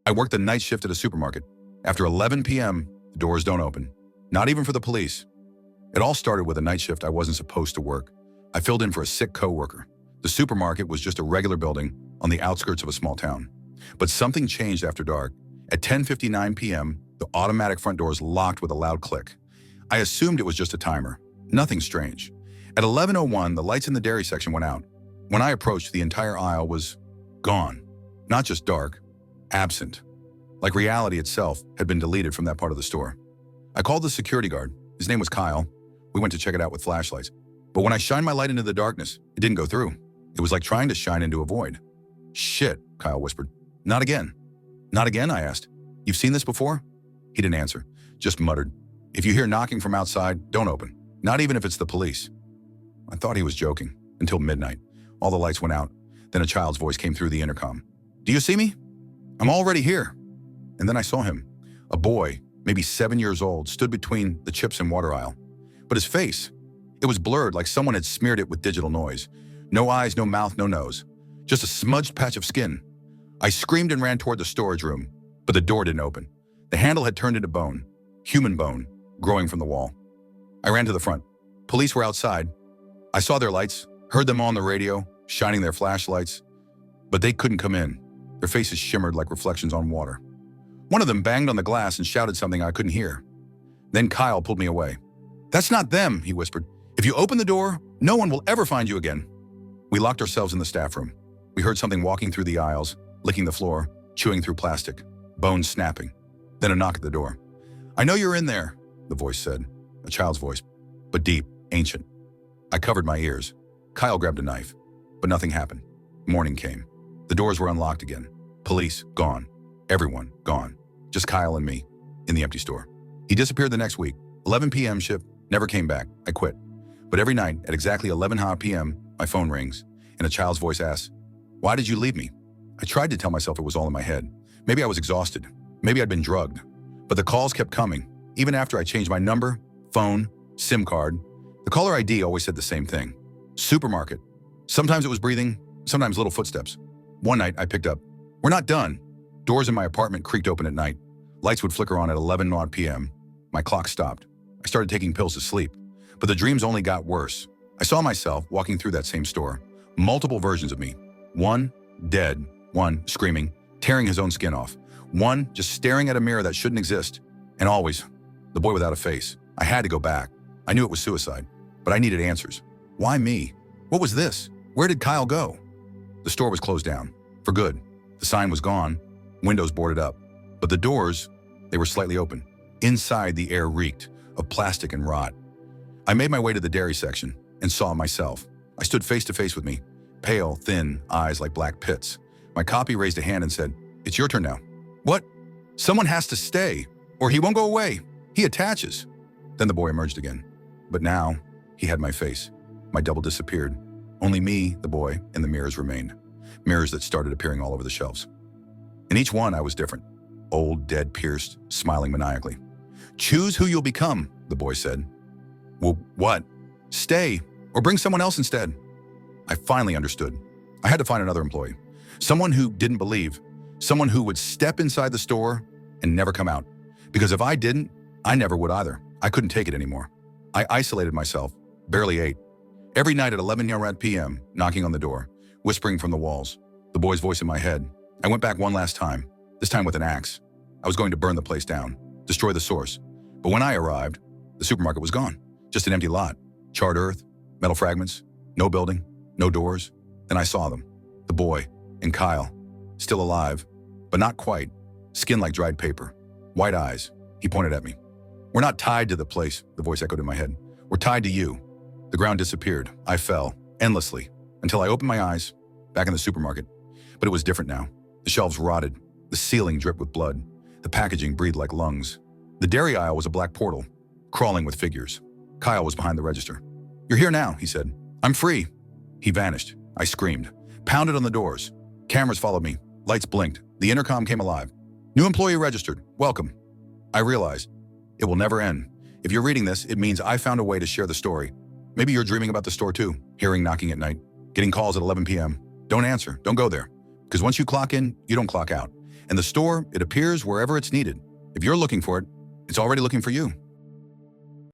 I worked the night shift at a supermarket. After 11 p.m., the doors don't open. Not even for the police. It all started with a night shift I wasn't supposed to work. I filled in for a sick coworker. The supermarket was just a regular building on the outskirts of a small town. But something changed after dark. At 10:59 p.m., the automatic front doors locked with a loud click. I assumed it was just a timer. Nothing strange. At 11:01, the lights in the dairy section went out. When I approached, the entire aisle was gone. Not just dark, absent. Like reality itself had been deleted from that part of the store. I called the security guard. His name was Kyle. We went to check it out with flashlights. But when I shined my light into the darkness, it didn't go through. It was like trying to shine into a void. "Shit," Kyle whispered. "Not again." "Not again?" I asked. "You've seen this before?" He didn't answer, just muttered. "If you hear knocking from outside, don't open. Not even if it's the police." I thought he was joking, until midnight. All the lights went out. Then a child's voice came through the intercom. "Do you see me? I'm already here." And then I saw him. A boy, maybe 7 years old, stood between the chips and water aisle. But his face, it was blurred like someone had smeared it with digital noise. No eyes, no mouth, no nose. Just a smudged patch of skin. I screamed and ran toward the storage room, but the door didn't open. The handle had turned into bone, human bone, growing from the wall. I ran to the front. Police were outside. I saw their lights, heard them on the radio, shining their flashlights, but they couldn't come in. Their faces shimmered like reflections on water. One of them banged on the glass and shouted something I couldn't hear. Then Kyle pulled me away. "That's not them," he whispered. "If you open the door, no one will ever find you again." We locked ourselves in the staff room. We heard something walking through the aisles, licking the floor, chewing through plastic, bones snapping. Then a knock at the door. "I know you're in there," the voice said, a child's voice, but deep, ancient. I covered my ears. Kyle grabbed a knife, but nothing happened. Morning came. The doors were unlocked again. Police, gone. Everyone, gone. Just Kyle and me, in the empty store. He disappeared the next week. 11 p.m. shift, never came back. I quit. But every night, at exactly 11 p.m., my phone rings, and a child's voice asks, "Why did you leave me?" I tried to tell myself it was all in my head. Maybe I was exhausted. Maybe I'd been drugged. But the calls kept coming, even after I changed my number, phone, SIM card. The caller ID always said the same thing. Supermarket. Sometimes it was breathing, sometimes little footsteps. One night, I picked up, "We're not done." Doors in my apartment creaked open at night. Lights would flicker on at 11 p.m. My clock stopped. I started taking pills to sleep. But the dreams only got worse. I saw myself walking through that same store. Multiple versions of me. One, dead. One, screaming, tearing his own skin off. One, just staring at a mirror that shouldn't exist. And always, the boy without a face. I had to go back. I knew it was suicide, but I needed answers. Why me? What was this? Where did Kyle go? The store was closed down. For good. The sign was gone. Windows boarded up. But the doors, they were slightly open. Inside, the air reeked of plastic and rot. I made my way to the dairy section and saw myself. I stood face to face with me. Pale, thin, eyes like black pits. My copy raised a hand and said, "It's your turn now." "What?" "Someone has to stay, or he won't go away. He attaches." Then the boy emerged again. But now, he had my face. My double disappeared. Only me, the boy, and the mirrors remained. Mirrors that started appearing all over the shelves. In each one, I was different. Old, dead, pierced, smiling maniacally. "Choose who you'll become," the boy said. "Well, what?" "Stay, or bring someone else instead." I finally understood. I had to find another employee. Someone who didn't believe. Someone who would step inside the store and never come out. Because if I didn't, I never would either. I couldn't take it anymore. I isolated myself, barely ate. Every night at 11 p.m., knocking on the door, whispering from the walls, the boy's voice in my head. I went back one last time, this time with an axe. I was going to burn the place down, destroy the source. But when I arrived, the supermarket was gone. Just an empty lot, charred earth, metal fragments, no building, no doors. Then I saw them, the boy and Kyle, still alive, but not quite, skin like dried paper, white eyes. He pointed at me. "We're not tied to the place," the voice echoed in my head. "We're tied to you." The ground disappeared. I fell, endlessly, until I opened my eyes, back in the supermarket. But it was different now. The shelves rotted, the ceiling dripped with blood, the packaging breathed like lungs. The dairy aisle was a black portal, crawling with figures. Kyle was behind the register. "You're here now," he said. "I'm free." He vanished. I screamed, pounded on the doors. Cameras followed me. Lights blinked. The intercom came alive. "New employee registered. Welcome." I realized, it will never end. If you're reading this, it means I found a way to share the story. Maybe you're dreaming about the store too, hearing knocking at night, getting calls at 11 p.m. Don't answer. Don't go there. Because once you clock in, you don't clock out. And the store, it appears wherever it's needed. If you're looking for it, it's already looking for you.